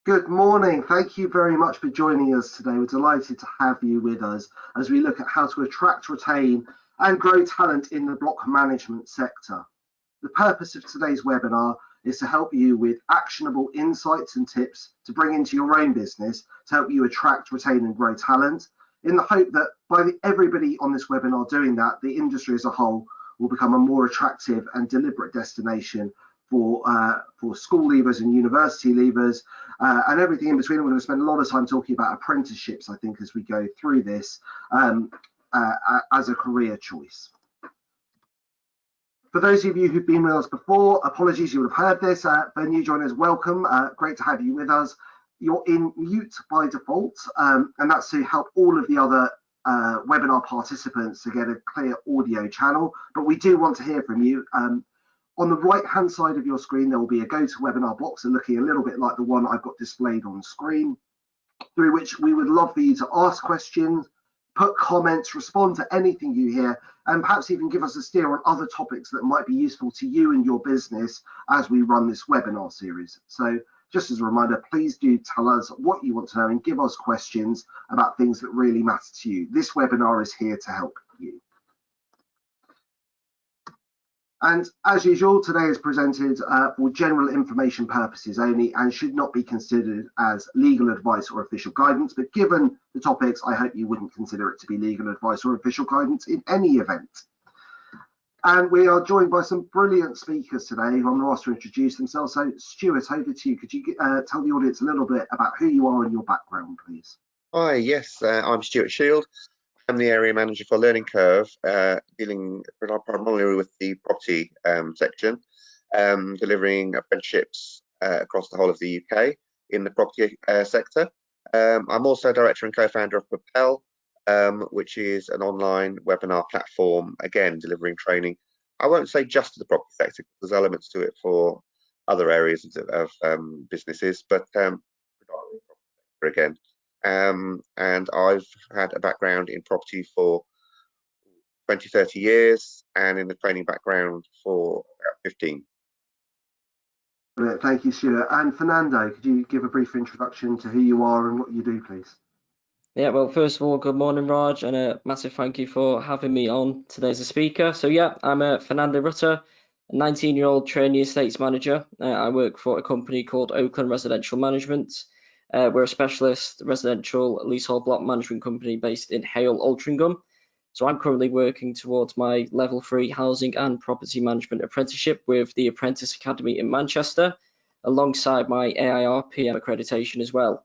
Good morning. Thank you very much for joining us today. We're delighted to have you with us as we look at how to attract, retain, and grow talent in the block management sector. The purpose of today's webinar is to help you with actionable insights and tips to bring into your own business to help you attract, retain, and grow talent, in the hope that by everybody on this webinar doing that, the industry as a whole will become a more attractive and deliberate destination for school leavers and university leavers and everything in between. We're going to spend a lot of time talking about apprenticeships, I think, as we go through this as a career choice. For those of you who've been with us before, apologies, you would have heard this. For new joiners, welcome. Great to have you with us. You're in mute by default, and that's to help all of the other webinar participants to get a clear audio channel. But we do want to hear from you. On the right-hand side of your screen, there will be a GoToWebinar box looking a little bit like the one I've got displayed on screen, through which we would love for you to ask questions, put comments, respond to anything you hear, and perhaps even give us a steer on other topics that might be useful to you and your business as we run this webinar series. So just as a reminder, please do tell us what you want to know and give us questions about things that really matter to you. This webinar is here to help you. And as usual, today is presented for general information purposes only and should not be considered as legal advice or official guidance. But given the topics, I hope you wouldn't consider it to be legal advice or official guidance in any event. And we are joined by some brilliant speakers today who I'm going to ask to introduce themselves. So Stuart, over to you. Could you tell the audience a little bit about who you are and your background, please? Hi, yes, I'm Stuart Shield. I'm the area manager for Learning Curve, dealing primarily with the property section, delivering apprenticeships across the whole of the UK in the property sector. I'm also director and co-founder of Propel, which is an online webinar platform, again, delivering training. I won't say just to the property sector, because there's elements to it for other areas of businesses, but predominantly property sector again. And I've had a background in property for 20-30 years and in the training background for about 15. Thank you, Stuart. And Fernando, could you give a brief introduction to who you are and what you do, please? Yeah, well, first of all, good morning, Raj, and a massive thank you for having me on today as a speaker. So yeah, I'm Fernando Rutter, a 19-year-old trainee estates manager. I work for a company called Oakland Residential Management. We're a specialist residential leasehold block management company based in Hale, Altrincham. So I'm currently working towards my level 3 housing and property management apprenticeship with the Apprentice Academy in Manchester, alongside my AIRPM accreditation as well.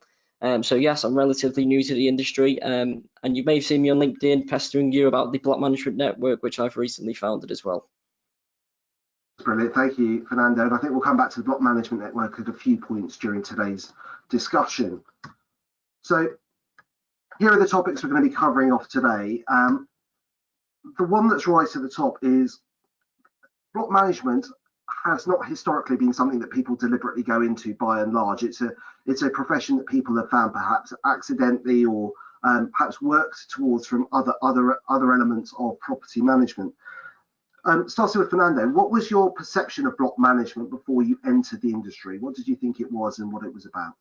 So yes, I'm relatively new to the industry, and you may have seen me on LinkedIn pestering you about the block management network, which I've recently founded as well. Brilliant, thank you, Fernando. And I think we'll come back to the block management network at a few points during today's discussion. So here are the topics we're going to be covering off today. The one that's right at the top is block management has not historically been something that people deliberately go into by and large. It's a profession that people have found perhaps accidentally or perhaps worked towards from other elements of property management. Starting with Fernando, what was your perception of block management before you entered the industry? What did you think it was and what it was about?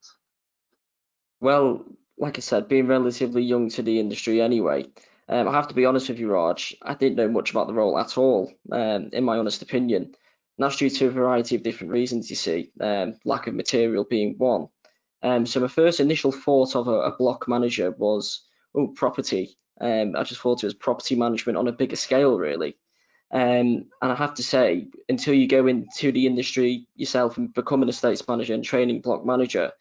Well, like I said, being relatively young to the industry anyway, I have to be honest with you, Raj, I didn't know much about the role at all, in my honest opinion. And that's due to a variety of different reasons, you see, lack of material being one. So my first initial thought of a block manager was, oh, property. I just thought it was property management on a bigger scale, really. And I have to say, until you go into the industry yourself and become an estates manager and training block manager,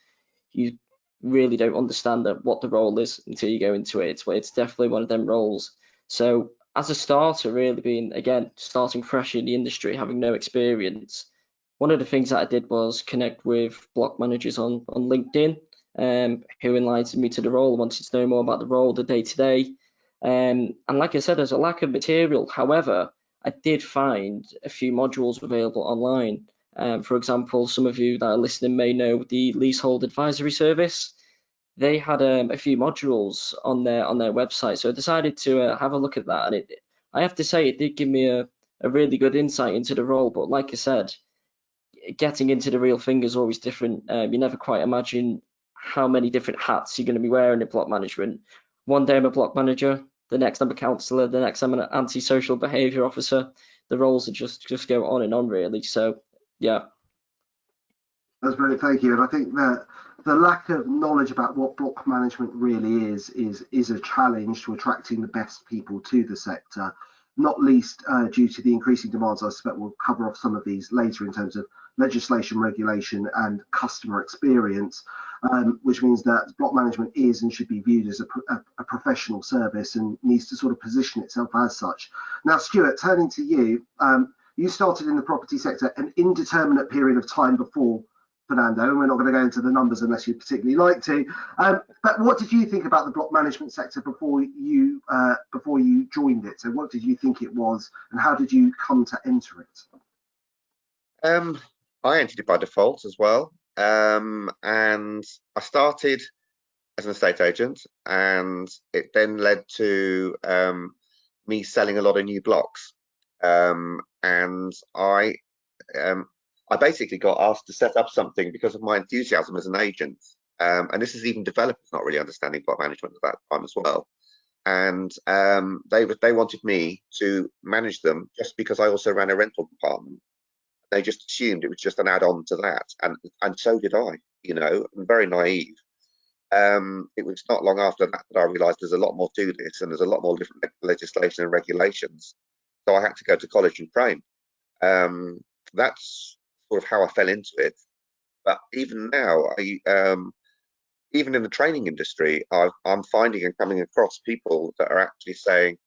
you really don't understand what the role is until you go into it. It's definitely one of them roles. So as a starter, really being, again, starting fresh in the industry, having no experience, one of the things that I did was connect with block managers on LinkedIn, who enlightened me to the role, wanted to know more about the role, the day-to-day. And like I said, there's a lack of material. However, I did find a few modules available online. For example, some of you that are listening may know the Leasehold Advisory Service. They had a few modules on their website, so I decided to have a look at that. And I have to say, it did give me a really good insight into the role. But like I said, getting into the real thing is always different. You never quite imagine how many different hats you're going to be wearing in block management. One day I'm a block manager, the next I'm a counsellor, the next I'm an antisocial behaviour officer. The roles are just go on and on, really. So yeah. That's brilliant, thank you. And I think that the lack of knowledge about what block management really is a challenge to attracting the best people to the sector, not least due to the increasing demands. I suspect we'll cover off some of these later in terms of legislation, regulation and customer experience, which means that block management is and should be viewed as a professional service and needs to sort of position itself as such. Now, Stuart, turning to you, you started in the property sector an indeterminate period of time before Fernando, and we're not going to go into the numbers unless you particularly like to. But what did you think about the block management sector before you joined it? So what did you think it was, and how did you come to enter it? I entered it by default as well, and I started as an estate agent, and it then led to me selling a lot of new blocks, and I basically got asked to set up something because of my enthusiasm as an agent. And this is even developers not really understanding block management at that time as well. And they wanted me to manage them just because I also ran a rental department. They just assumed it was just an add-on to that. And so did I, you know, I'm very naive. It was not long after that I realized there's a lot more to this, and there's a lot more different legislation and regulations. So I had to go to college and train. That's sort of how I fell into it. But even now, even in the training industry, I'm finding and coming across people that are actually saying,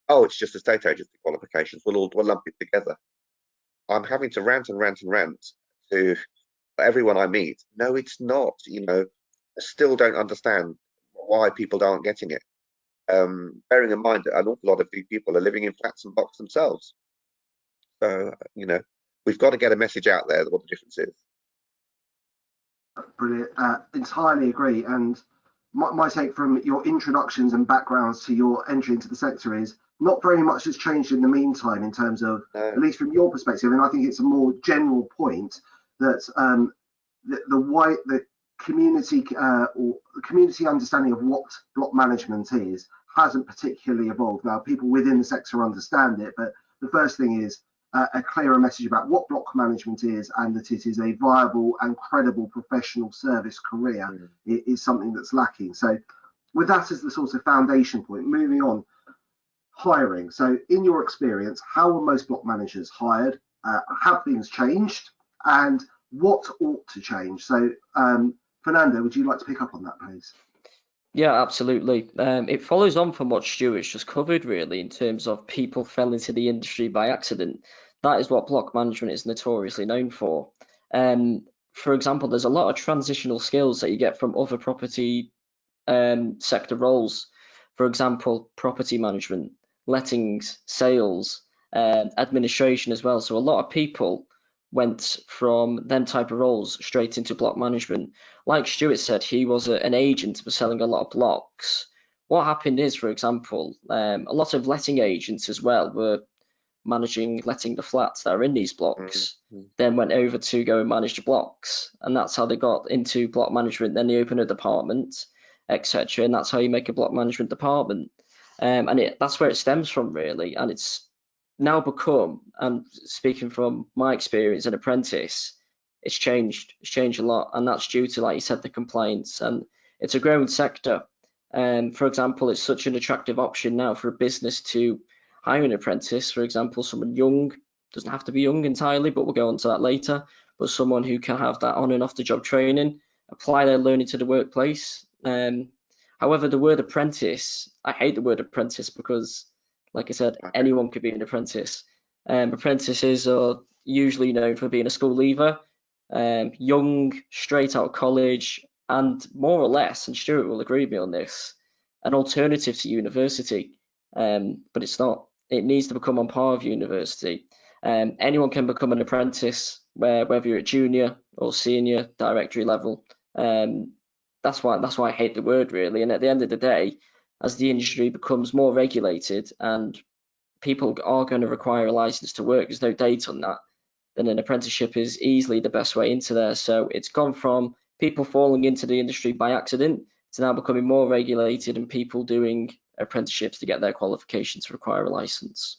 "Oh, it's just estate agency qualifications. We'll lump it together." I'm having to rant and rant and rant to everyone I meet. No, it's not. You know, I still don't understand why people aren't getting it. Bearing in mind that an awful lot of these people are living in flats and blocks themselves. So, you know, we've got to get a message out there what the difference is. Brilliant. Entirely agree. And my take from your introductions and backgrounds to your entry into the sector is not very much has changed in the meantime in terms of, at least from your perspective. And I think it's a more general point that the community or the community understanding of what block management is hasn't particularly evolved. Now, people within the sector understand it, but the first thing is a clearer message about what block management is, and that it is a viable and credible professional service career is something that's lacking. So with that as the sort of foundation point, moving on, hiring. So in your experience, how are most block managers hired? Have things changed? And what ought to change? So Fernando, would you like to pick up on that, please? Yeah, absolutely. It follows on from what Stuart's just covered, really, in terms of people fell into the industry by accident. That is what block management is notoriously known for. For example, there's a lot of transitional skills that you get from other property sector roles. For example, property management, lettings, sales, administration as well. So a lot of people went from them type of roles straight into block management. Like Stuart said, he was an agent for selling a lot of blocks. What happened is, for example, a lot of letting agents as well were letting the flats that are in these blocks, then went over to go and manage the blocks. And that's how they got into block management. Then they opened a department, etc. And that's how you make a block management department. And that's where it stems from, really. And it's now become, and speaking from my experience, an apprentice, it's changed a lot, and that's due to, like you said, the compliance, and it's a growing sector. For example, it's such an attractive option now for a business to hire an apprentice. For example, someone young, doesn't have to be young entirely, but we'll go on to that later, but someone who can have that on and off the job training, apply their learning to the workplace. However, the word apprentice, I hate the word apprentice because, like I said, anyone could be an apprentice. Apprentices are usually known for being a school leaver, young, straight out of college, and more or less, and Stuart will agree with me on this, an alternative to university. But it's not. It needs to become on par with university. Anyone can become an apprentice, whether you're at junior or senior, directory level. That's why I hate the word, really. And at the end of the day, as the industry becomes more regulated and people are going to require a license to work, there's no date on that. then an apprenticeship is easily the best way into there. So it's gone from people falling into the industry by accident to now becoming more regulated and people doing apprenticeships to get their qualification to require a license.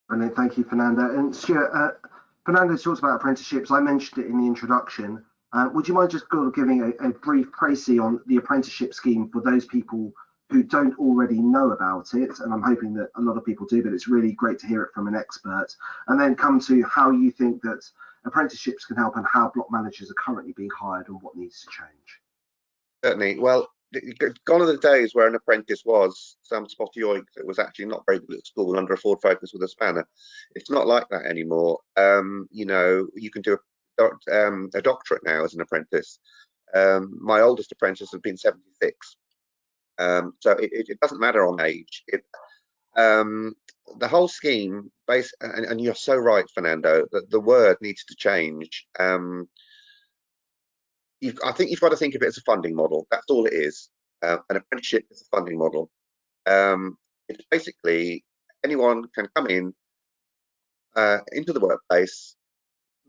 Brilliant, thank you, Fernando. And Stuart, Fernando talks about apprenticeships. I mentioned it in the introduction. Would you mind just giving a brief précis on the apprenticeship scheme for those people who don't already know about it? And I'm hoping that a lot of people do, but it's really great to hear it from an expert. And then come to how you think that apprenticeships can help and how block managers are currently being hired and what needs to change. Certainly. Well, gone are the days where an apprentice was some spotty oik that was actually not very good at school under a Ford Focus with a spanner. It's not like that anymore. You know, you can do a doctorate now as an apprentice. My oldest apprentice has been 76. So it doesn't matter on age. The whole scheme, and you're so right, Fernando, that the word needs to change. I think you've got to think of it as a funding model. That's all it is. An apprenticeship is a funding model. It's basically anyone can come in into the workplace,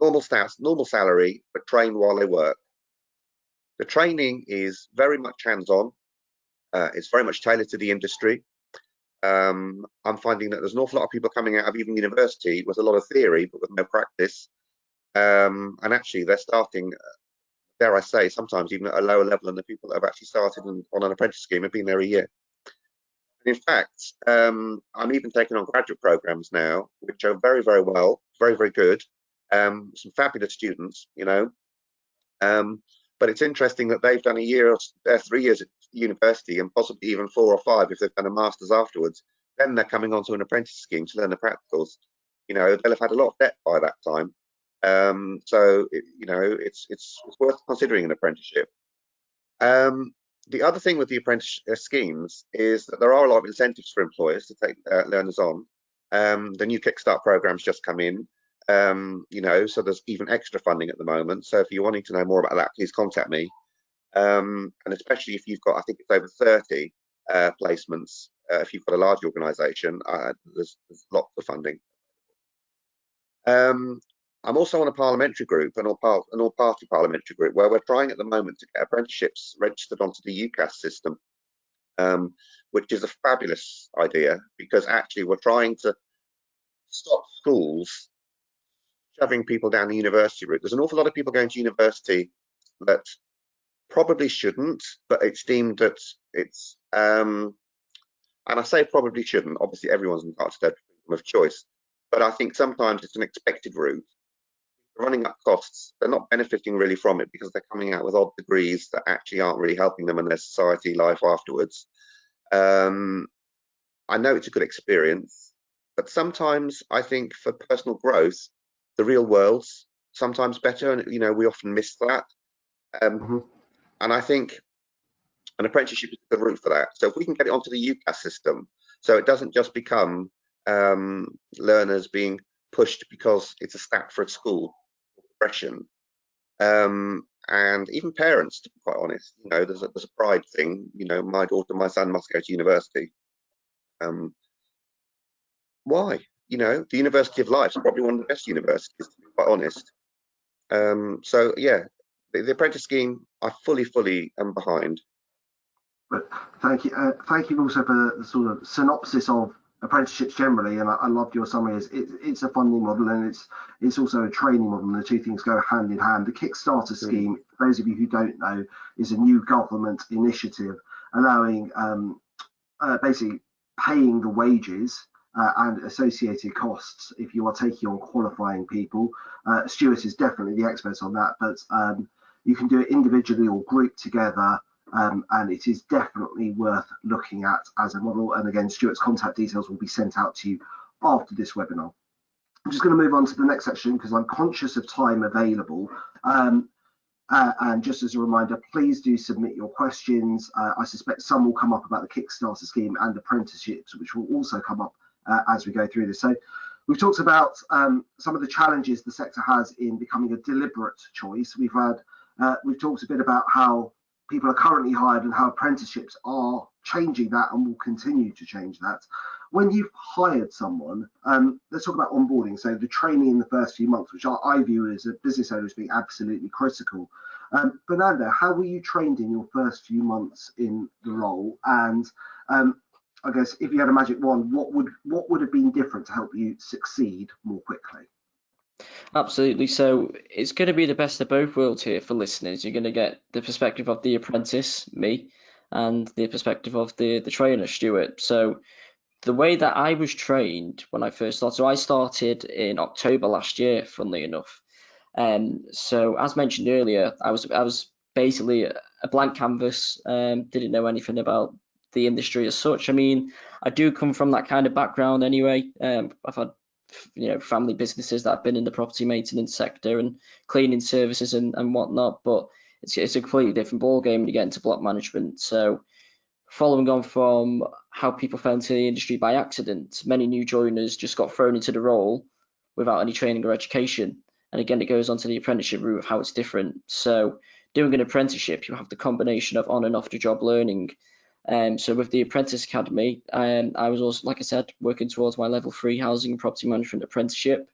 normal staff, normal salary, but train while they work. The training is very much hands-on. It's very much tailored to the industry. I'm finding that there's an awful lot of people coming out of even university with a lot of theory, but with no practice. And actually, they're starting, dare I say, sometimes even at a lower level than the people that have actually started on an apprentice scheme have been there a year. And in fact, I'm even taking on graduate programs now, which are very, very well, very, very good. Some fabulous students, you know. But it's interesting that they've done a year or 3 years at university and possibly even 4 or 5 if they've done a master's afterwards. Then they're coming onto an apprentice scheme to learn the practicals. You know, they'll have had a lot of debt by that time. So you know, it's worth considering an apprenticeship. The other thing with the apprentice schemes is that there are a lot of incentives for employers to take learners on. The new Kickstart program's just come in. You know, so there's even extra funding at the moment. So if you're wanting to know more about that, please contact me. And especially if you've got, I think it's over 30 placements. If you've got a large organisation, there's lots of funding. I'm also on a parliamentary group, an all-party parliamentary group, where we're trying at the moment to get apprenticeships registered onto the UCAS system, which is a fabulous idea because actually we're trying to stop schools shoving people down the university route. There's an awful lot of people going to university that probably shouldn't, but it's deemed that it's, and I say probably shouldn't, obviously everyone's entitled to their freedom of choice, but I think sometimes it's an expected route. They're running up costs, they're not benefiting really from it because they're coming out with odd degrees that actually aren't really helping them in their society life afterwards. I know it's a good experience, but sometimes I think for personal growth, the real world's sometimes better, and you know we often miss that. And I think an apprenticeship is a good route for that. So if we can get it onto the UCAS system, so it doesn't just become learners being pushed because it's a stat for a school progression, and even parents, to be quite honest, you know, there's a pride thing. You know, my daughter, my son must go to university. Why? You know, the University of Life is probably one of the best universities, to be quite honest. So yeah, the apprentice scheme, I fully am behind. But thank you also for the sort of synopsis of apprenticeships generally, and I loved your summary. It's a funding model and it's also a training model, and the two things go hand in hand. The Kickstarter scheme, for those of you who don't know, is a new government initiative allowing basically paying the wages and associated costs if you are taking on qualifying people. Stuart is definitely the expert on that, but you can do it individually or grouped together. And it is definitely worth looking at as a model. And again, Stuart's contact details will be sent out to you after this webinar. I'm just going to move on to the next section because I'm conscious of time available. And just as a reminder, please do submit your questions. I suspect some will come up about the Kickstarter scheme and apprenticeships, which will also come up as we go through this. So we've talked about some of the challenges the sector has in becoming a deliberate choice. We've talked a bit about how people are currently hired and how apprenticeships are changing that and will continue to change that. When you've hired someone, let's talk about onboarding. So the training in the first few months, which I view as a business owner as being absolutely critical. Fernando, how were you trained in your first few months in the role? And I guess if you had a magic wand, what would have been different to help you succeed more quickly? Absolutely. So it's going to be the best of both worlds here for listeners. You're going to get the perspective of the apprentice, me, and the perspective of the trainer, Stuart. So the way that I was trained when I first started, so I started in October last year, funnily enough. So as mentioned earlier, I was basically a blank canvas, didn't know anything about the industry as such. I mean, I do come from that kind of background anyway. I've had family businesses that have been in the property maintenance sector and cleaning services and whatnot, but it's a completely different ballgame when you get into block management. So following on from how people fell into the industry by accident, many new joiners just got thrown into the role without any training or education. And again, it goes on to the apprenticeship route of how it's different. So doing an apprenticeship, you have the combination of on and off the job learning. So with the Apprentice Academy, I was also, like I said, working towards my level 3 housing and property management apprenticeship.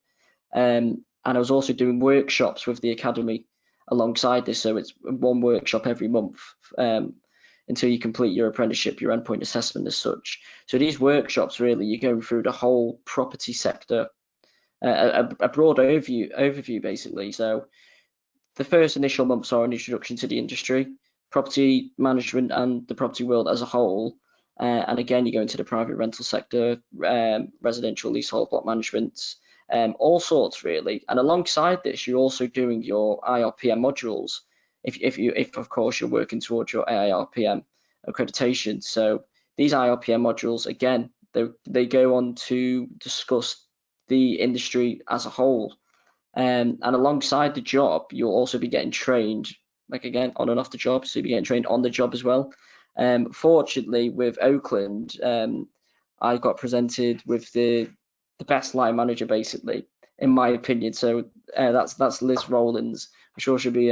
And I was also doing workshops with the academy alongside this. So it's one workshop every month until you complete your apprenticeship, your endpoint assessment as such. So these workshops, really, you're going through the whole property sector, a broad overview basically. So the first initial months are an introduction to the industry, property management and the property world as a whole. And again, you go into the private rental sector, residential leasehold block management, all sorts really. And alongside this, you're also doing your IRPM modules. If of course you're working towards your AIRPM accreditation. So these IRPM modules, again, they go on to discuss the industry as a whole. And alongside the job, you'll also be getting trained, like again, on and off the job. So you'll be getting trained on the job as well. Fortunately, with Oakland, I got presented with the best line manager, basically, in my opinion. So that's Liz Rowlands. I'm sure she'll be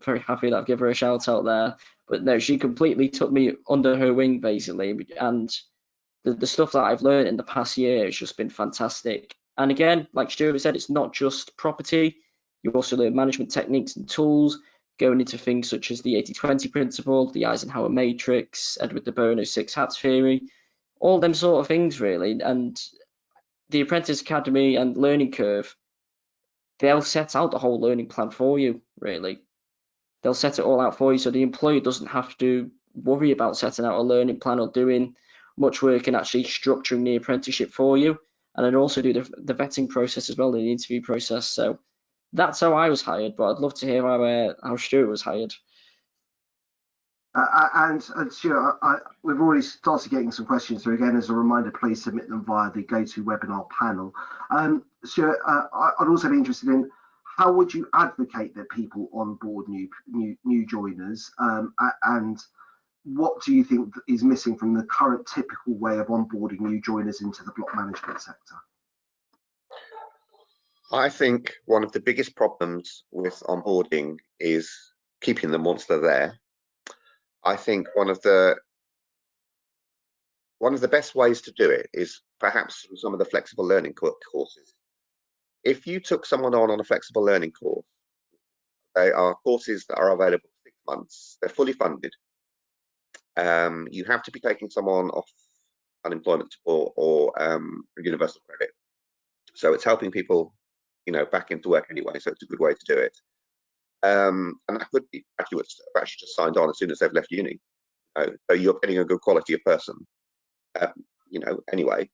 very happy that I've given her a shout out there. But no, she completely took me under her wing, basically, and the stuff that I've learned in the past year has just been fantastic. And again, like Stuart said, it's not just property. You also learn management techniques and tools, going into things such as the 80-20 principle, the Eisenhower matrix, Edward de Bono's 6 hats theory, all them sort of things really. And the Apprentice Academy and Learning Curve, they'll set out the whole learning plan for you, really. They'll set it all out for you, so the employer doesn't have to worry about setting out a learning plan or doing much work in actually structuring the apprenticeship for you. And then also do the vetting process as well, the interview process. So that's how I was hired, but I'd love to hear how Stuart was hired. And Stuart, we've already started getting some questions. So again, as a reminder, please submit them via the GoToWebinar panel. Stuart, I'd also be interested in how would you advocate that people onboard new joiners, and what do you think is missing from the current typical way of onboarding new joiners into the block management sector? I think one of the biggest problems with onboarding is keeping them once they're there. I think one of the best ways to do it is perhaps some of the flexible learning courses. If you took someone on a flexible learning course, they are courses that are available for 6 months. They're fully funded. You have to be taking someone off unemployment support or universal credit. So it's helping people, back into work anyway. So it's a good way to do it. And that could be graduates that have actually just signed on as soon as they've left uni. So you're getting a good quality of person, anyway.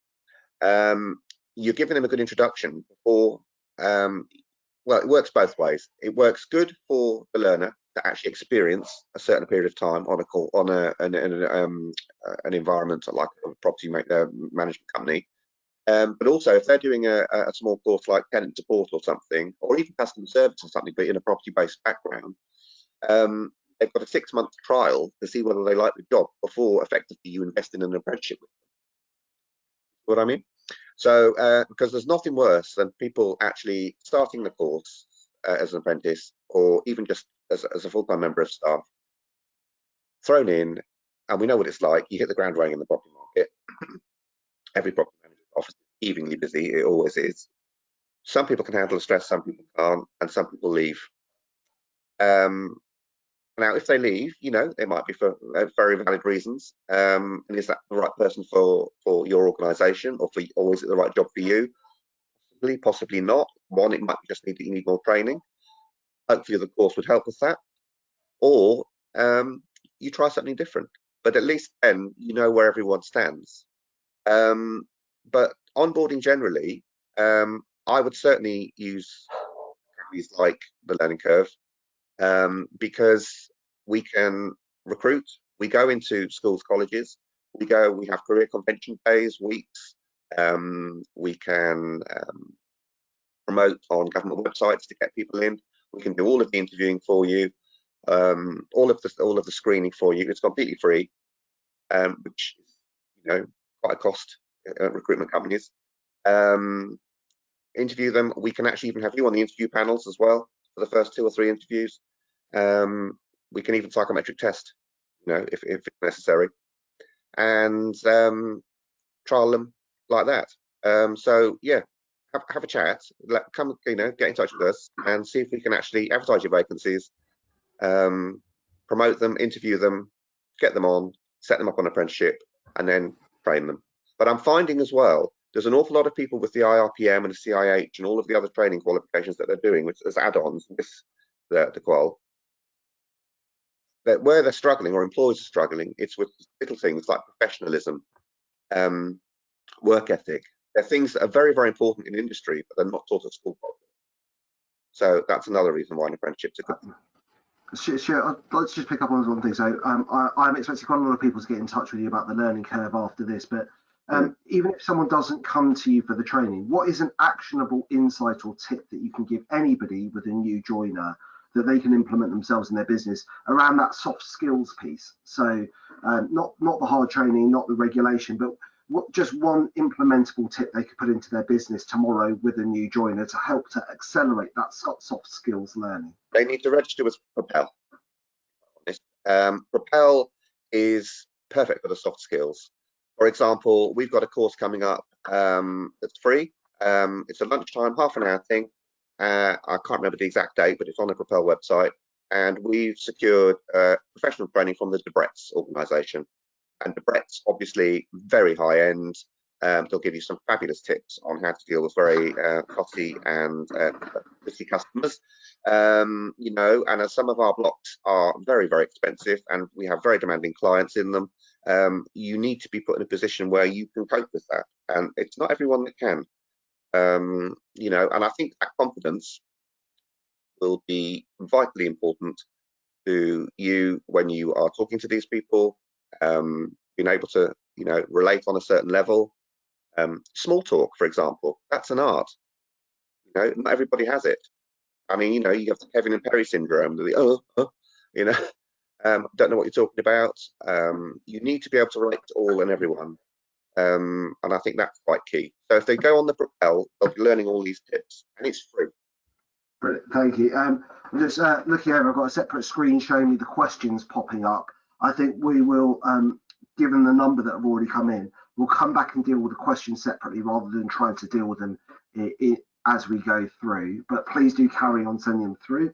You're giving them a good introduction before. Well, it works both ways. It works good for the learner to actually experience a certain period of time on an environment like a property management company. But also, if they're doing a small course like tenant support or something, or even customer service or something, but in a property-based background, they've got a 6-month trial to see whether they like the job before effectively you invest in an apprenticeship with them. What I mean? So, because there's nothing worse than people actually starting the course as an apprentice, or even just as a full-time member of staff, thrown in, And we know what it's like. You hit the ground running in the property market. Every property manager's office is evenly busy. It always is. Some people can handle the stress, some people can't, and some people leave. Now, if they leave, it might be for very valid reasons. And is that the right person for your organisation, or is it the right job for you? Possibly not. One, it might just need that you need more training. Hopefully, the course would help with that. Or you try something different. But at least then you know where everyone stands. But onboarding generally, I would certainly use companies like the Learning Curve, because we can recruit. We go into schools, colleges. We have career convention days, weeks. We can promote on government websites to get people in. We can do all of the interviewing for you, all of the screening for you. It's completely free, which is quite a cost. Recruitment companies interview them. We can actually even have you on the interview panels as well for the first 2 or 3 interviews. We can even psychometric test, if it's necessary, and trial them like that. So yeah, have a chat. Come, get in touch with us and see if we can actually advertise your vacancies, promote them, interview them, get them on, set them up on apprenticeship, and then train them. But I'm finding as well, there's an awful lot of people with the IRPM and the CIH and all of the other training qualifications that they're doing, which as add-ons with the qual, that where they're struggling, or employers are struggling, it's with little things like professionalism, work ethic. They're things that are very, very important in industry, but they're not taught at school properly. So that's another reason why an apprenticeship's a good. Sure. Let's just pick up on one thing. So I'm expecting quite a lot of people to get in touch with you about the Learning Curve after this, but even if someone doesn't come to you for the training, what is an actionable insight or tip that you can give anybody with a new joiner that they can implement themselves in their business around that soft skills piece? So not the hard training, not the regulation, but just one implementable tip they could put into their business tomorrow with a new joiner to help to accelerate that soft skills learning. They need to register with Propel. Propel is perfect for the soft skills. For example, we've got a course coming up that's free. It's a lunchtime, half an hour thing. I can't remember the exact date, but it's on the Propel website. And we've secured professional training from the Debrett's organisation. And Debrett's obviously very high end. They'll give you some fabulous tips on how to deal with very fussy and busy customers. And as some of our blocks are very, very expensive and we have very demanding clients in them, you need to be put in a position where you can cope with that. And it's not everyone that can. And I think that confidence will be vitally important to you when you are talking to these people, being able to, relate on a certain level. Small talk, for example, that's an art. Not everybody has it. I mean, you have the Kevin and Perry syndrome. Don't know what you're talking about. You need to be able to relate to all and everyone. And I think that's quite key. So if they go on the Propel, they'll be learning all these tips, and it's free. Brilliant, thank you. I'm just looking over, I've got a separate screen showing me the questions popping up. I think we will, given the number that have already come in, we'll come back and deal with the questions separately rather than trying to deal with them as we go through. But please do carry on sending them through.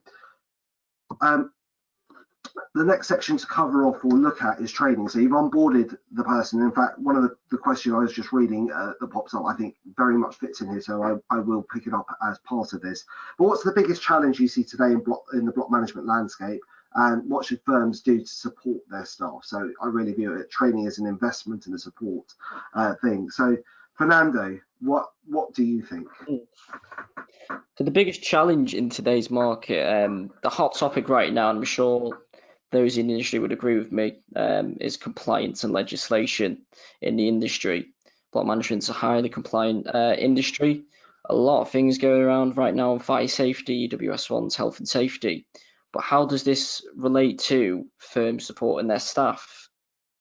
The next section to cover off or look at is training. So you've onboarded the person. In fact, one of the question I was just reading that pops up, I think very much fits in here. So I will pick it up as part of this. But what's the biggest challenge you see today in the block management landscape? And what should firms do to support their staff? So I really view it training as an investment and a support thing. So Fernando, what do you think? So the biggest challenge in today's market, the hot topic right now, and I'm sure those in the industry would agree with me, is compliance and legislation in the industry. Block management's a highly compliant industry. A lot of things going around right now on fire safety, WS1's health and safety. But how does this relate to firms supporting their staff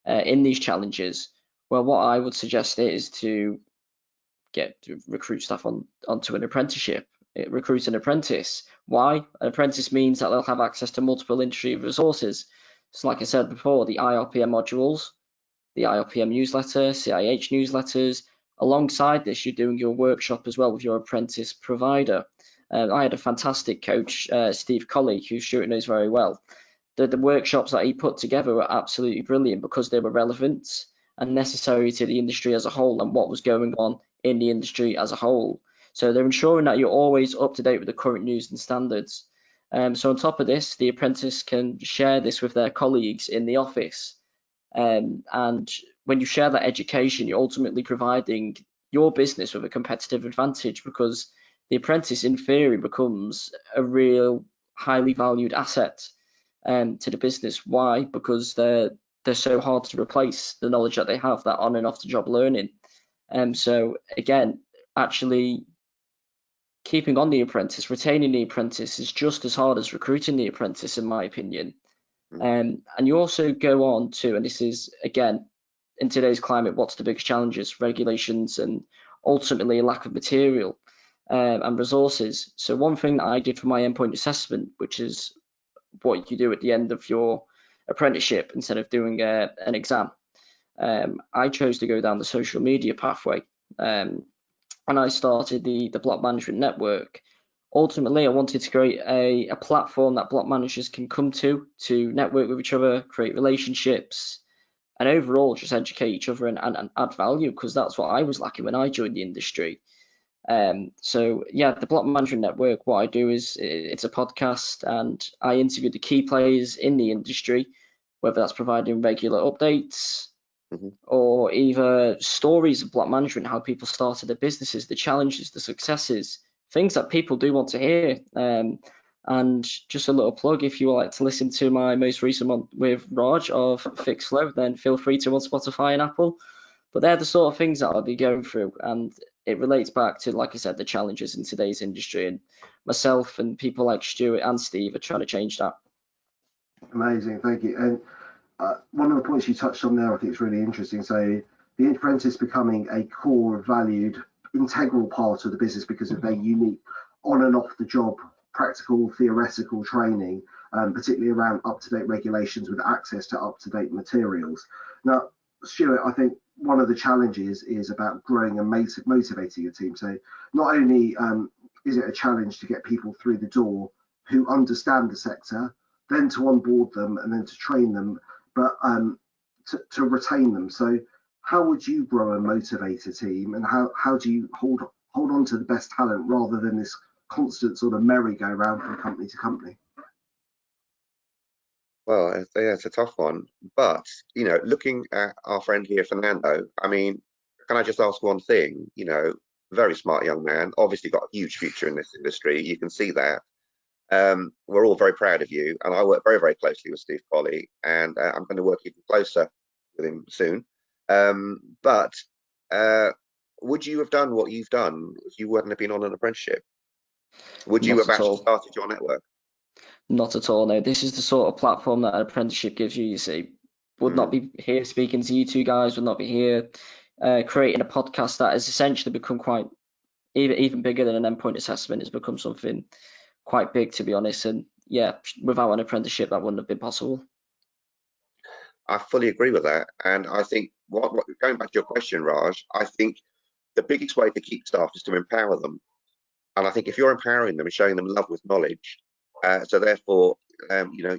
in these challenges? Well, what I would suggest is to recruit staff onto an apprenticeship. Recruit an apprentice. Why? An apprentice means that they'll have access to multiple industry resources. So like I said before, the IRPM modules, the IRPM newsletter, CIH newsletters. Alongside this, you're doing your workshop as well with your apprentice provider. I had a fantastic coach, Steve Colley, who Stuart knows very well. The workshops that he put together were absolutely brilliant because they were relevant and necessary to the industry as a whole and what was going on in the industry as a whole. So they're ensuring that you're always up to date with the current news and standards. So on top of this, the apprentice can share this with their colleagues in the office. And when you share that education, you're ultimately providing your business with a competitive advantage because the apprentice, in theory, becomes a real highly valued asset to the business. Why? Because they're so hard to replace, the knowledge that they have, that on and off the job learning. So again, actually keeping on the apprentice, retaining the apprentice is just as hard as recruiting the apprentice, in my opinion. And you also go on to, and this is again, in today's climate, what's the biggest challenges? Regulations and ultimately a lack of material and resources. So one thing that I did for my endpoint assessment, which is what you do at the end of your apprenticeship instead of doing an exam, I chose to go down the social media pathway. And I started the block management network. Ultimately, I wanted to create a platform that block managers can come to network with each other, create relationships, and overall just educate each other and add value, because that's what I was lacking when I joined the industry. So yeah, the block management network, what I do is it's a podcast and I interview the key players in the industry, whether that's providing regular updates, or either stories of block management, how people started their businesses, the challenges, the successes, things that people do want to hear. And just a little plug, if you would like to listen to my most recent one with Raj of Fixed Flow, then feel free to on Spotify and Apple. But they're the sort of things that I'll be going through, and it relates back to, like I said, the challenges in today's industry, and myself and people like Stuart and Steve are trying to change that. Amazing, thank you. And one of the points you touched on there, I think is really interesting. So the apprentice becoming a core, valued, integral part of the business because of their unique on and off the job practical, theoretical training, particularly around up-to-date regulations with access to up-to-date materials. Now, Stuart, I think one of the challenges is about growing and motivating a team. So not only is it a challenge to get people through the door who understand the sector, then to onboard them and then to train them, but to retain them. So how would you grow and motivate a team, and how do you hold on to the best talent rather than this constant sort of merry-go-round from company to company? Well, yeah, it's a tough one, but looking at our friend here, Fernando, I mean, can I just ask one thing? Very smart young man, obviously got a huge future in this industry. You can see that. We're all very proud of you, and I work very, very closely with Steve Colley, and I'm going to work even closer with him soon. But would you have done what you've done if you wouldn't have been on an apprenticeship? Would you have actually started your network? Not at all, no. This is the sort of platform that an apprenticeship gives you, you see. Would not be here speaking to you two guys, would not be here creating a podcast that has essentially become quite, even bigger than an endpoint assessment. It's become something quite big, to be honest. And yeah, without an apprenticeship, that wouldn't have been possible. I fully agree with that. And I think, going back to your question, Raj, I think the biggest way to keep staff is to empower them. And I think if you're empowering them and showing them love with knowledge, so therefore,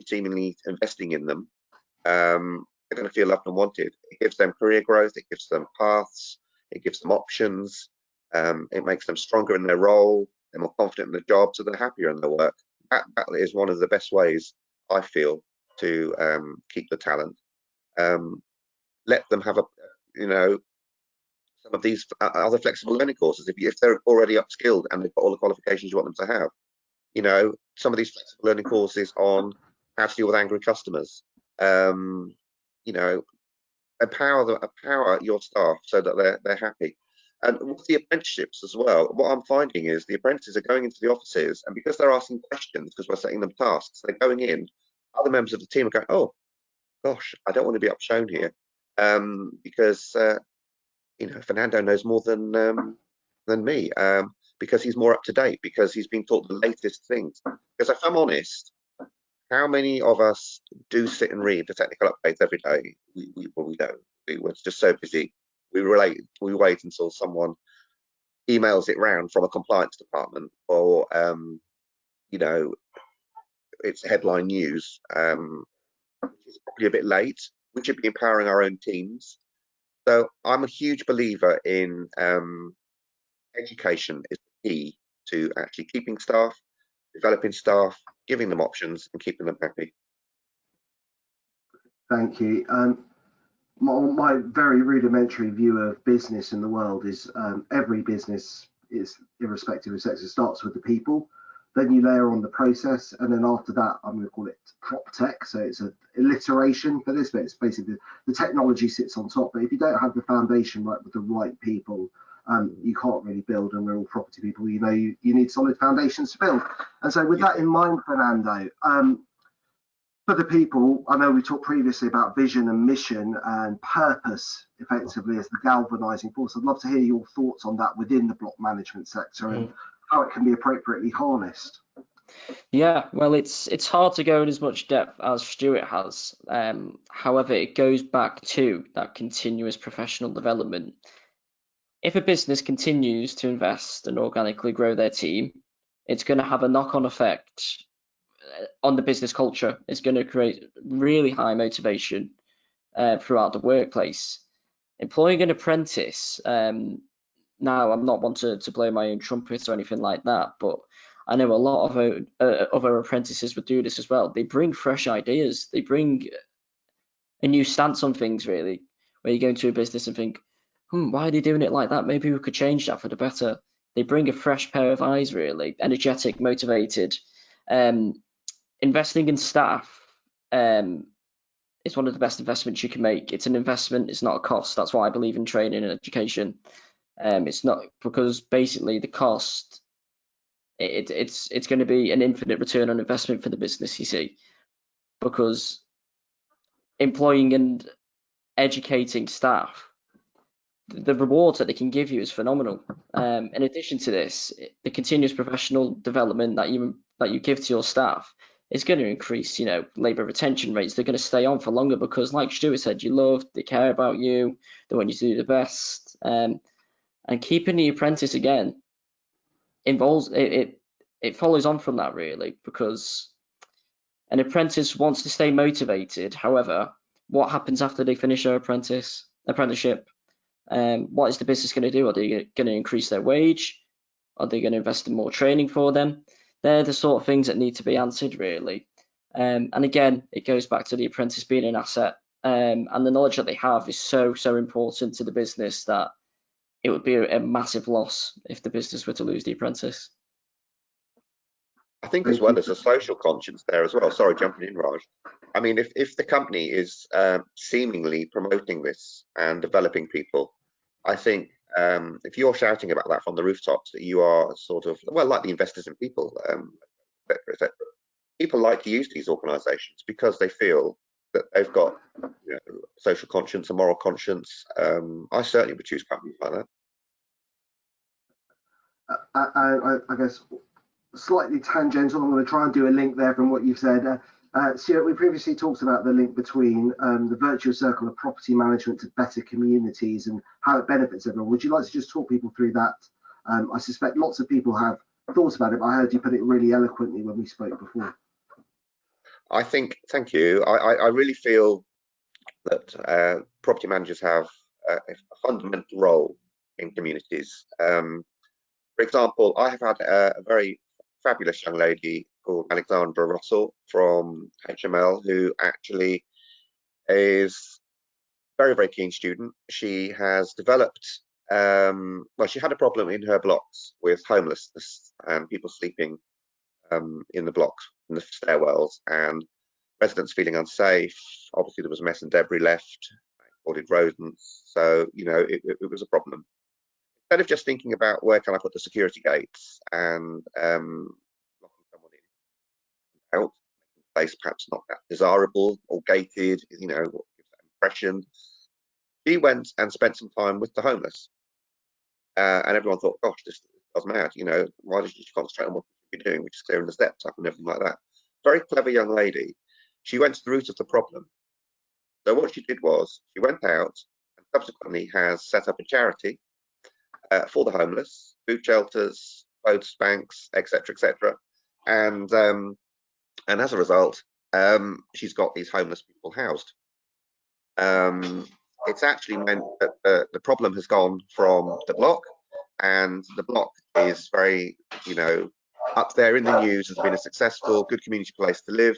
seemingly investing in them, they're going to feel loved and wanted. It gives them career growth, it gives them paths, it gives them options, it makes them stronger in their role, they're more confident in the job, so they're happier in their work. That is one of the best ways, I feel, to keep the talent. Let them have some of these other flexible learning courses if they're already upskilled and they've got all the qualifications you want them to have. Some of these flexible learning courses on how to deal with angry customers. Empower your staff so that they're happy. And with the apprenticeships as well, what I'm finding is the apprentices are going into the offices, and because they're asking questions, because we're setting them tasks, they're going in, other members of the team are going, oh gosh, I don't want to be upshown here, because Fernando knows more than me, because he's more up to date, because he's been taught the latest things. Because if I'm honest, how many of us do sit and read the technical updates every day? We don't. We're just so busy. We wait until someone emails it round from a compliance department, or you know, it's headline news, which is probably a bit late. We should be empowering our own teams. So I'm a huge believer in education is the key to actually keeping staff, developing staff, giving them options, and keeping them happy. Thank you. My very rudimentary view of business in the world is every business is, irrespective of sex, it starts with the people. Then you layer on the process, and then after that, I'm going to call it prop tech. So it's an alliteration for this, but it's basically the technology sits on top. But if you don't have the foundation right with the right people, you can't really build. And we're all property people. You know, you need solid foundations to build. And so, with that in mind, Fernando, for the people, I know we talked previously about vision and mission and purpose effectively as the galvanizing force. I'd love to hear your thoughts on that within the block management sector and how it can be appropriately harnessed. Yeah, well, it's hard to go in as much depth as Stuart has. However, it goes back to that continuous professional development. If a business continues to invest and organically grow their team, it's going to have a knock-on effect on the business culture. It's going to create really high motivation throughout the workplace. Employing an apprentice, now I'm not one to blow my own trumpet or anything like that, but I know a lot of other apprentices would do this as well. They bring fresh ideas. They bring a new stance on things, really, where you go into a business and think, why are they doing it like that? Maybe we could change that for the better. They bring a fresh pair of eyes, really, energetic, motivated. Investing in staff is one of the best investments you can make. It's an investment, it's not a cost. That's why I believe in training and education. It's not, because basically the cost, it's going to be an infinite return on investment for the business, you see, because employing and educating staff, the rewards that they can give you is phenomenal. In addition to this, the continuous professional development that you give to your staff is going to increase, labour retention rates. They're going to stay on for longer because, like Stuart said, you love, they care about you, they want you to do the best. And keeping the apprentice again involves it follows on from that, really, because an apprentice wants to stay motivated. However, what happens after they finish their apprenticeship? What is the business going to do? Are they going to increase their wage? Are they going to invest in more training for them? They're the sort of things that need to be answered, really. And again, it goes back to the apprentice being an asset, and the knowledge that they have is so important to the business that it would be a massive loss if the business were to lose the apprentice. I think as well as a social conscience there as well. Sorry, jumping in, Raj. I mean, if the company is seemingly promoting this and developing people, I think if you're shouting about that from the rooftops, that you are sort of, well, like the investors in people, et cetera. People like to use these organisations because they feel that they've got social conscience, a moral conscience. I certainly would choose companies like that. I guess slightly tangential, I'm going to try and do a link there from what you've said. Stuart, we previously talked about the link between the virtuous circle of property management to better communities and how it benefits everyone. Would you like to just talk people through that? I suspect lots of people have thoughts about it, but I heard you put it really eloquently when we spoke before. I think, thank you. I really feel that property managers have a fundamental role in communities. For example, I have had a very fabulous young lady called Alexandra Russell from HML, who actually is a very keen student. She has developed, well, she had a problem in her blocks with homelessness and people sleeping in the blocks, in the stairwells, and residents feeling unsafe. Obviously, there was mess and debris left, imported rodents, so it was a problem. Instead of just thinking about where can I put the security gates and locking someone in out, making the place perhaps not that desirable or gated, what gives that impression, she went and spent some time with the homeless, and everyone thought, gosh, this was mad. Why did you concentrate on what you're doing, which is clearing the steps up and everything like that? very clever young lady. She went to the root of the problem. So what she did was she went out and subsequently has set up a charity for the homeless, food shelters, clothes banks, etc., etc. And as a result, she's got these homeless people housed. It's actually meant that the problem has gone from the block, and the block is very, up there in the news as being a successful, good community place to live.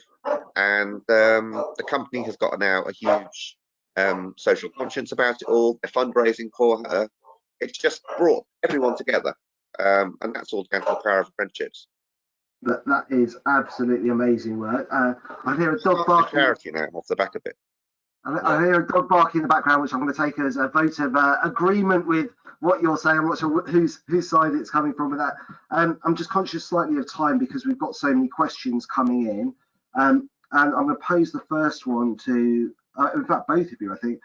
And the company has got now a huge social conscience about it all. They're fundraising for her. It's just brought everyone together, and that's all down to the power of friendships. That is absolutely amazing work. I hear a dog barking. Charity now off the back of it. I hear a dog barking in the background, which I'm going to take as a vote of agreement with what you're saying. I'm not sure whose side it's coming from with that. I'm just conscious slightly of time because we've got so many questions coming in. And I'm going to pose the first one to, in fact, both of you, I think.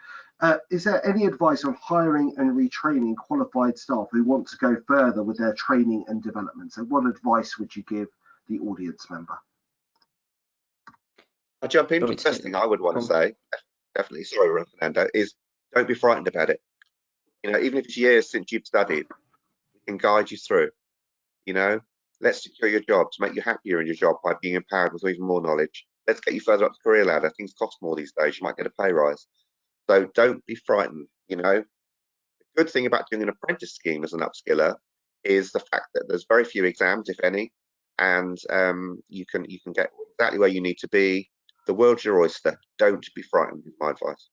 Is there any advice on hiring and retraining qualified staff who want to go further with their training and development? So what advice would you give the audience member? I'll jump in. The first thing I would want to say, definitely, sorry, Fernando, is don't be frightened about it. Even if it's years since you've studied, we can guide you through. Let's secure your job to make you happier in your job by being empowered with even more knowledge. Let's get you further up the career ladder. Things cost more these days. You might get a pay rise. So don't be frightened. The good thing about doing an apprentice scheme as an upskiller is the fact that there's very few exams, if any, and you can get exactly where you need to be. The world's your oyster. Don't be frightened, is my advice.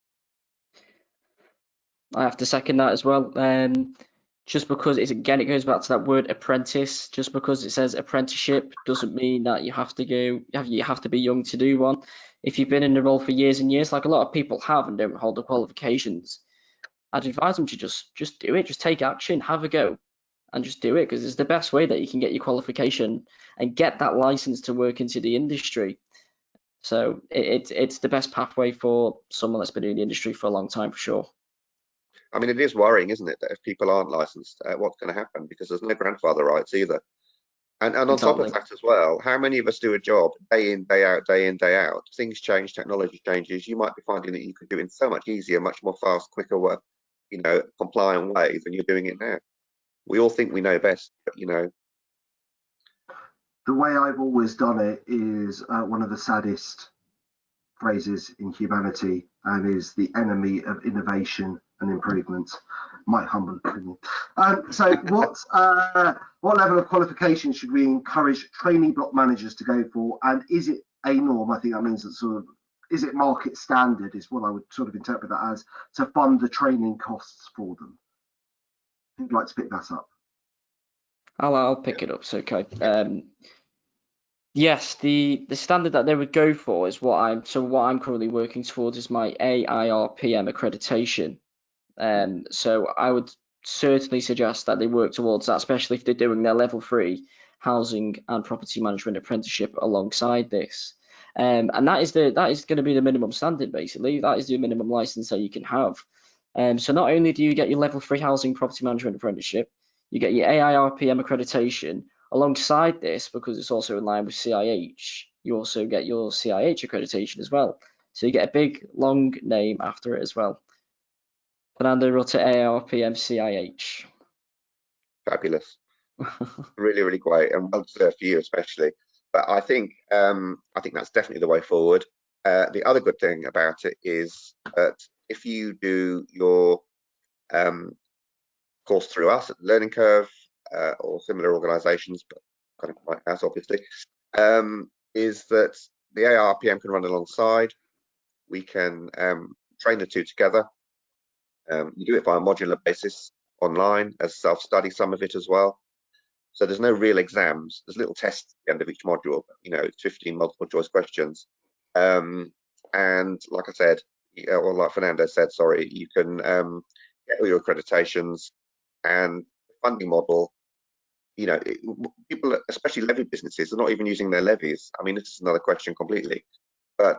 I have to second that as well. Just because it goes back to that word apprentice. Just because it says apprenticeship doesn't mean that you have to be young to do one. If you've been in the role for years and years, like a lot of people have and don't hold the qualifications, I'd advise them to just do it. Just take action, have a go, and just do it, because it's the best way that you can get your qualification and get that license to work into the industry. So it's the best pathway for someone that's been in the industry for a long time, for sure. I mean, it is worrying, isn't it, that if people aren't licensed, what's going to happen? Because there's no grandfather rights either. And on top of that as well, how many of us do a job day in, day out, day in, day out? Things change, technology changes. You might be finding that you could do it in so much easier, much more fast, quicker work, compliant way than you're doing it now. We all think we know best, but The way I've always done it is one of the saddest phrases in humanity, and is the enemy of innovation and improvement. My humble opinion. So what level of qualification should we encourage trainee block managers to go for, and is it a norm? I think that means that is it market standard, is what I would sort of interpret that as, to fund the training costs for them. Who'd like to pick that up? I'll pick it up. It's okay. Yes, the standard that they would go for is what I'm currently working towards is my AIRPM accreditation. So I would certainly suggest that they work towards that, especially if they're doing their level 3 housing and property management apprenticeship alongside this. And that is going to be the minimum standard, basically. That is the minimum license that you can have. So not only do you get your level 3 housing property management apprenticeship, you get your AIRPM accreditation. Alongside this, because it's also in line with CIH, you also get your CIH accreditation as well. So you get a big, long name after it as well. Fernando Rutter, AIRPM, CIH. Fabulous. Really, really great, and well deserved for you especially. But I think that's definitely the way forward. The other good thing about it is that if you do your course through us at the Learning Curve, or similar organisations, but kind of like us, obviously, is that the AIRPM can run alongside. We can train the two together. You do it by a modular basis online as self-study, some of it as well. So there's no real exams. There's little tests at the end of each module. It's 15 multiple choice questions. And like I said, or like Fernando said, sorry, you can get all your accreditations, and the funding model. People, especially levy businesses, are not even using their levies. I mean, this is another question completely, but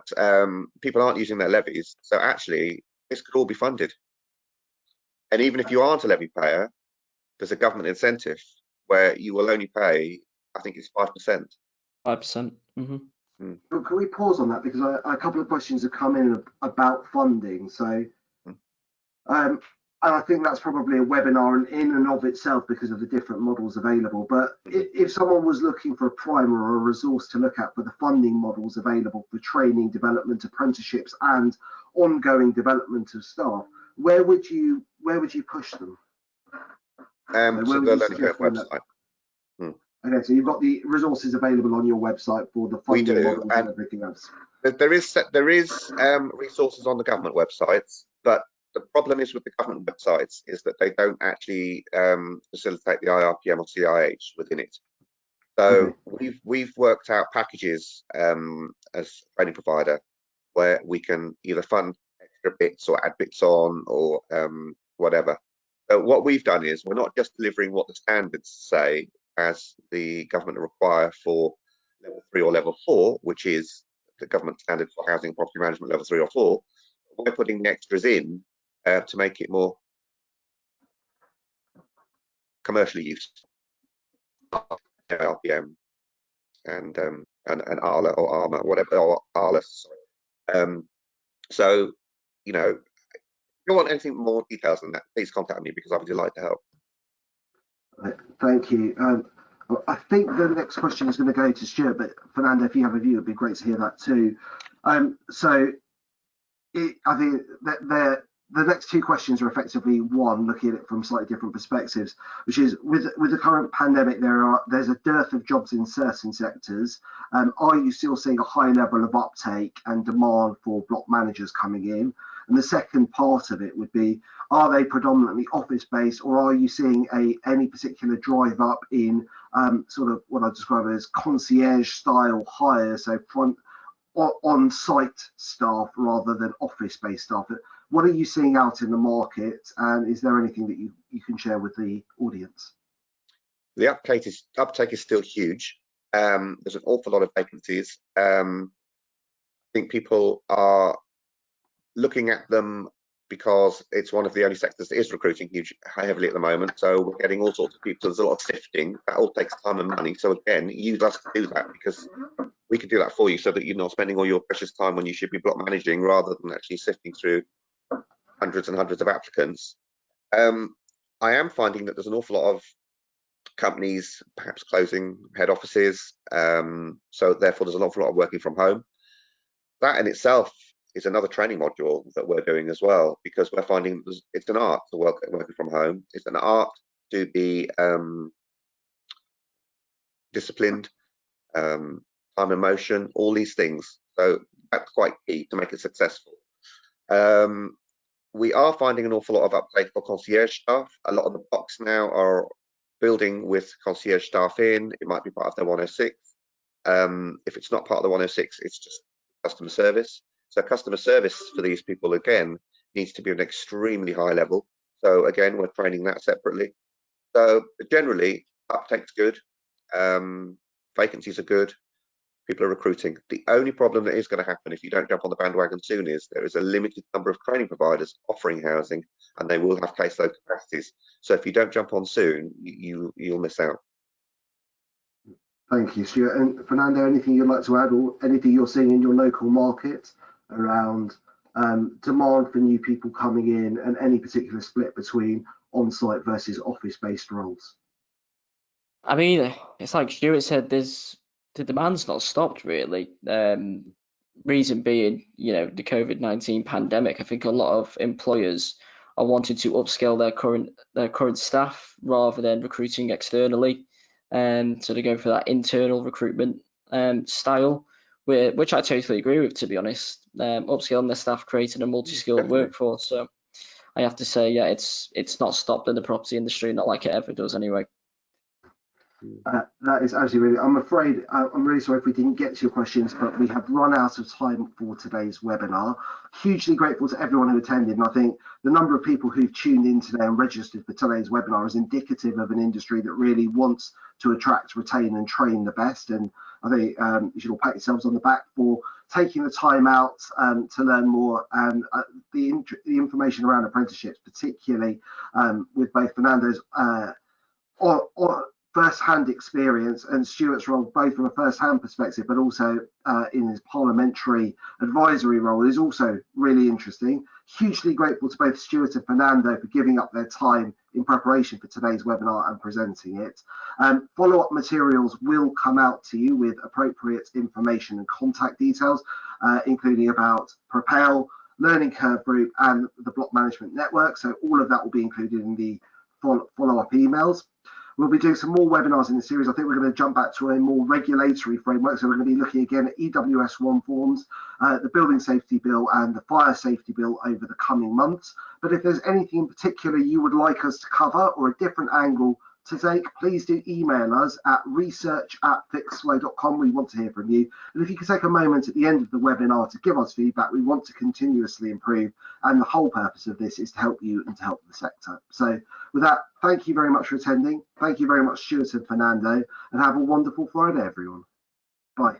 people aren't using their levies. So actually, this could all be funded. And even if you aren't a levy payer, there's a government incentive where you will only pay, I think it's 5%. 5%. Mm-hmm. But can we pause on that, because a couple of questions have come in about funding. So, and I think that's probably a webinar in and of itself because of the different models available. But if someone was looking for a primer or a resource to look at for the funding models available for training, development, apprenticeships, and ongoing development of staff, where would you push them? So the Learning Curve website. Okay, so you've got the resources available on your website for the funding models and everything else. There is resources on the government websites, but the problem is with the government websites is that they don't actually facilitate the IRPM or CIH within it. So we've worked out packages as a training provider where we can either fund extra bits or add bits on or whatever. So what we've done is we're not just delivering what the standards say as the government require for level 3 or level 4, which is the government standard for housing property management level 3 or 4. We're putting the extras in to make it more commercially useful. LPM and ALA or ARMA, whatever, or ALA, sorry. So, you know, if you want anything more details than that, please contact me because I'd be delighted to help. Thank you. I think the next question is going to go to Stuart, but Fernando, if you have a view, it'd be great to hear that too. So I think that the next two questions are effectively one, looking at it from slightly different perspectives, which is with the current pandemic, there's a dearth of jobs in certain sectors. Are you still seeing a high level of uptake and demand for block managers coming in? And the second part of it would be, are they predominantly office-based, or are you seeing any particular drive up in sort of what I describe as concierge-style hires, so front on-site staff rather than office-based staff? What are you seeing out in the market, and is there anything that you can share with the audience? The uptake is still huge. There's an awful lot of vacancies. I think people are looking at them because it's one of the only sectors that is recruiting heavily at the moment. So we're getting all sorts of people. There's a lot of sifting. That all takes time and money. So again, use us to do that because we can do that for you so that you're not spending all your precious time when you should be block managing rather than actually sifting through hundreds and hundreds of applicants. I am finding that there's an awful lot of companies perhaps closing head offices. So therefore there's an awful lot of working from home. That in itself is another training module that we're doing as well, because we're finding it's an art to work working from home. It's an art to be disciplined, time and motion, all these things. So that's quite key to make it successful. We are finding an awful lot of uptake for concierge staff. A lot of the blocks now are building with concierge staff in. It might be part of their 106. If it's not part of the 106, it's just customer service. So customer service for these people, again, needs to be an extremely high level. So again, we're training that separately. So generally, uptake's good. Vacancies are good. People are recruiting. The only problem that is going to happen if you don't jump on the bandwagon soon is there is a limited number of training providers offering housing, and they will have caseload capacities. So if you don't jump on soon, you'll miss out. Thank you, Stuart. And Fernando, anything you'd like to add, or anything you're seeing in your local market around demand for new people coming in, and any particular split between on-site versus office-based roles? I mean, it's like Stuart said, the demand's not stopped really. Reason being, you know, the COVID-19 pandemic. I think a lot of employers are wanting to upscale their current staff rather than recruiting externally. So they're going for that internal recruitment style, which I totally agree with, to be honest. Upscaling their staff, creating a multi-skilled workforce. So I have to say, yeah, it's not stopped in the property industry, not like it ever does anyway. That is actually really, I'm afraid, I'm really sorry if we didn't get to your questions, but we have run out of time for today's webinar. Hugely grateful to everyone who attended, and I think the number of people who've tuned in today and registered for today's webinar is indicative of an industry that really wants to attract, retain and train the best. And I think you should all pat yourselves on the back for taking the time out to learn more, and the information around apprenticeships, particularly with both Fernando's first-hand experience and Stuart's role, both from a first-hand perspective, but also in his parliamentary advisory role, is also really interesting. Hugely grateful to both Stuart and Fernando for giving up their time in preparation for today's webinar and presenting it. Follow-up materials will come out to you with appropriate information and contact details, including about Propel, Learning Curve Group, and the Block Management Network. So all of that will be included in the follow-up emails. We'll be doing some more webinars in the series. I think we're going to jump back to a more regulatory framework. So we're going to be looking again at EWS1 forms, the Building Safety Bill and the Fire Safety Bill over the coming months. But if there's anything in particular you would like us to cover or a different angle to take, please do email us at research@fixflow.com. We want to hear from you. And if you could take a moment at the end of the webinar to give us feedback, we want to continuously improve. And the whole purpose of this is to help you and to help the sector. So with that, thank you very much for attending. Thank you very much, Stuart and Fernando, and have a wonderful Friday, everyone. Bye.